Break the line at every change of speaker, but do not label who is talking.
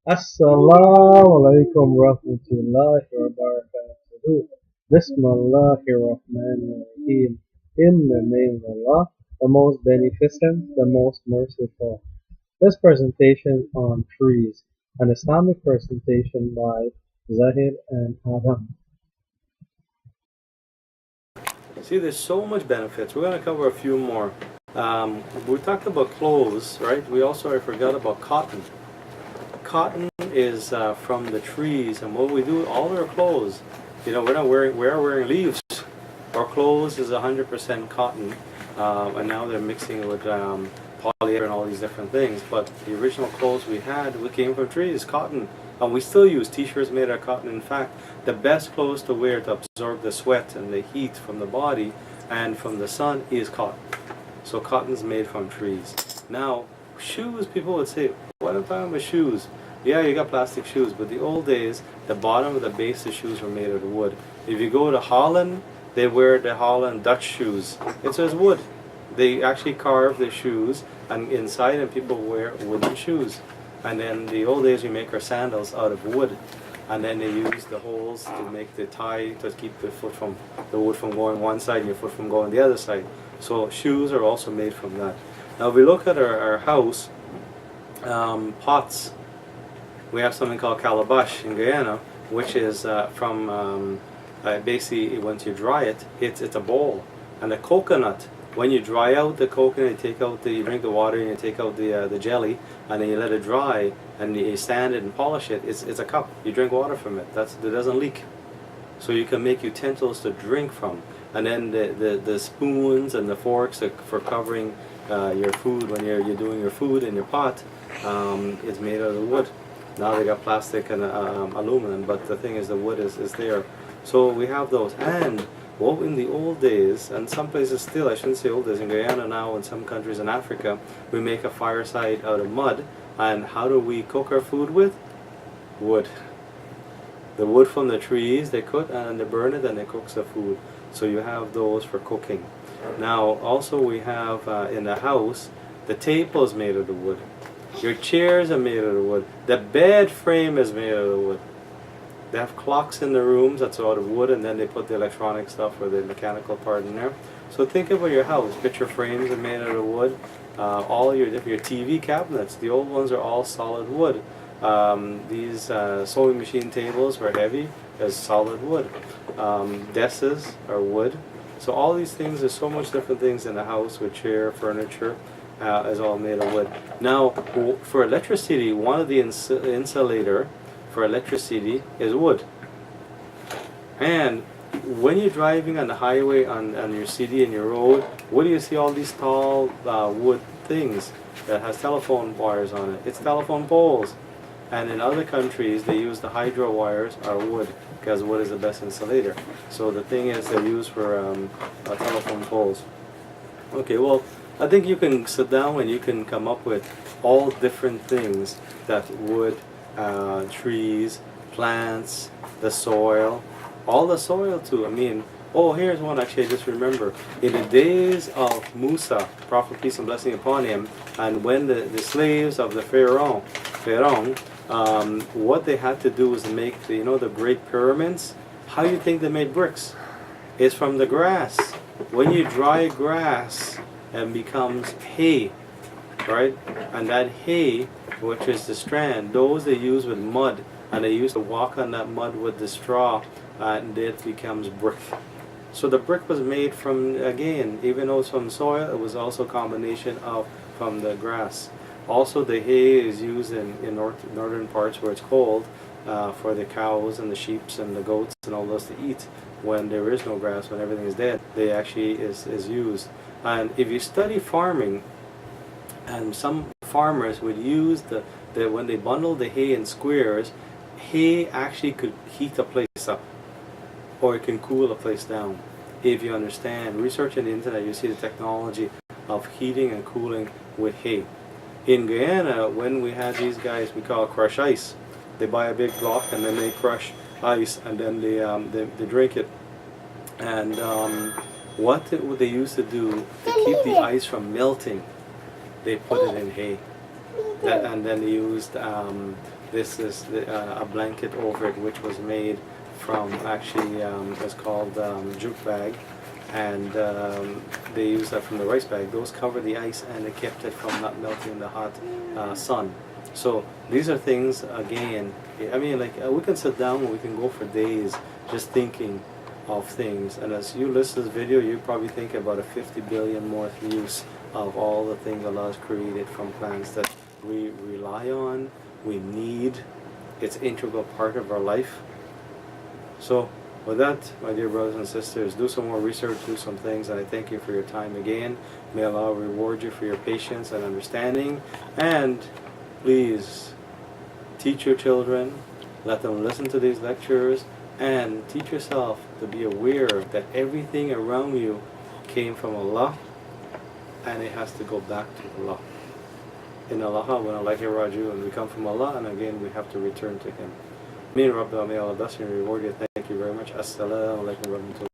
Assalamualaikum warahmatullahi wabarakatuh. Bismillahirrahmanirrahim. In the name of Allah, the most beneficent, the most merciful. This presentation on trees, an Islamic presentation by Zahid and Adam.
See, there's so much benefits. We're going to cover a few more. We talked about clothes, right? I forgot about cotton. Cotton is from the trees, and what we do, all our clothes, we are wearing leaves. Our clothes is 100% cotton, and now they're mixing it with polyester and all these different things. But the original clothes we came from trees, cotton, and we still use t-shirts made out of cotton. In fact, the best clothes to wear to absorb the sweat and the heat from the body and from the sun is cotton. So cotton's made from trees. Now, shoes, people would say, what about my shoes? Yeah, you got plastic shoes, but the old days, the bottom of the base of shoes were made out of wood. If you go to Holland, they wear the Holland Dutch shoes. It says wood. They actually carve the shoes and inside, and people wear wooden shoes. And then the old days, we make our sandals out of wood. And then they use the holes to make the tie to keep the wood from going one side and your foot from going the other side. So shoes are also made from that. Now if we look at our house, pots, we have something called calabash in Guyana, which is basically once you dry it, it's a bowl. And the coconut, when you dry out the coconut, you drink the water and you take out the jelly, and then you let it dry, and you sand it and polish it. It's a cup. You drink water from it. It doesn't leak. So you can make utensils to drink from. And then the spoons and the forks for covering your food when you're doing your food in your pot is made out of wood. Now they got plastic and aluminum, but the thing is the wood is there. So we have those. And well, in the old days, and some places still, I shouldn't say old days, in Guyana now, and some countries in Africa, we make a fireside out of mud. And how do we cook our food with? Wood. The wood from the trees they cut and they burn it and it cooks the food. So you have those for cooking. Now also we have in the house, the table is made out of wood. Your chairs are made out of wood. The bed frame is made out of wood. They have clocks in the rooms that's out of wood, and then they put the electronic stuff or the mechanical part in there. So think about your house. Picture frames are made out of wood. All your TV cabinets, the old ones are all solid wood. These sewing machine tables were heavy as solid wood. Desks are wood. So all these things, there's so much different things in the house with chair, furniture, is all made of wood. Now, for electricity, one of the insulator for electricity is wood. And when you're driving on the highway on your city and your road, what do you see all these tall wood things that has telephone wires on it? It's telephone poles. And in other countries, they use the hydro wires are wood because wood is the best insulator. So the thing is, they're used for telephone poles. Okay, well, I think you can sit down and you can come up with all different things that wood, trees, plants, the soil, all the soil too. I mean, oh, here's one actually I just remember. In the days of Musa, Prophet peace and blessing upon him, and when the slaves of the Pharaoh, what they had to do was make the great pyramids. How do you think they made bricks? It's from the grass. When you dry grass, it becomes hay, right? And that hay, which is the strand, those they use with mud, and they used to walk on that mud with the straw, and it becomes brick. So the brick was made from, again, even though it's from soil, it was also a combination of from the grass. Also, the hay is used in northern parts where it's cold for the cows and the sheep and the goats and all those to eat when there is no grass, when everything is dead. They actually is used. And if you study farming, and some farmers would use when they bundle the hay in squares, hay actually could heat a place up, or it can cool a place down. If you understand, research on the internet, you see the technology of heating and cooling with hay. In Guyana, when we had these guys, we call crush ice. They buy a big block and then they crush ice and then they drink it. And what they used to do to keep the ice from melting, they put it in hay. And then they used this is a blanket over it, which was made from actually it's called jute bag, and they used that from the rice bag. Those cover the ice and it kept it from not melting in the hot sun. So these are things again. I mean, like we can sit down and we can go for days just thinking of things. And as you listen to this video, you probably think about a 50 billion more use of all the things Allah has created from plants that we rely on, we need. It's an integral part of our life. So with that, my dear brothers and sisters, do some more research, do some things, and I thank you for your time again. May Allah reward you for your patience and understanding. And please teach your children, let them listen to these lectures, and teach yourself to be aware that everything around you came from Allah, and it has to go back to Allah. In Allah, when Allah raju, and we come from Allah, and again we have to return to Him. May Allah bless you and reward you. Thank you very much. Assalamu alaikum warahmatullahi.